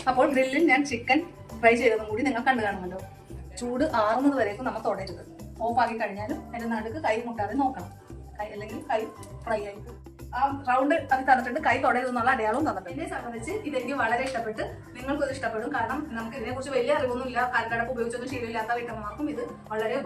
അപ്പോൾ ഗ്രില്ലിൽ ഞാൻ chicken fry ചെയ്തതും കൂടി നിങ്ങൾ കണ്ടു കാണുമല്ലോ. ചൂട് ആറുന്നത് വരേക്കും നമ്മൾ തുടരുത്. ഓഫാക്കി കഴിഞ്ഞാലും അതിന്റെ നടുക്ക് കൈ മുട്ടാതെ നോക്കണം. അല്ലെങ്കിൽ കൈ ഫ്രൈ ആയി. ആ റൗണ്ട് അത് തന്നിട്ടുണ്ട്, കൈ തുടരുതെന്നുള്ള അടയാളവും തന്നിട്ടുണ്ട്. എന്നെ സംബന്ധിച്ച് ഇതെനിക്ക് വളരെ ഇഷ്ടപ്പെട്ട്, നിങ്ങൾക്കും ഇത് ഇഷ്ടപ്പെടും. കാരണം നമുക്ക് ഇതിനെക്കുറിച്ച് വലിയ അറിവൊന്നും ഇല്ല. കരണ്ടടപ്പ് ഉപയോഗിച്ചൊന്നും ശീലമില്ലാത്ത വീട്ടമ്മമാർക്കും ഇത് വളരെ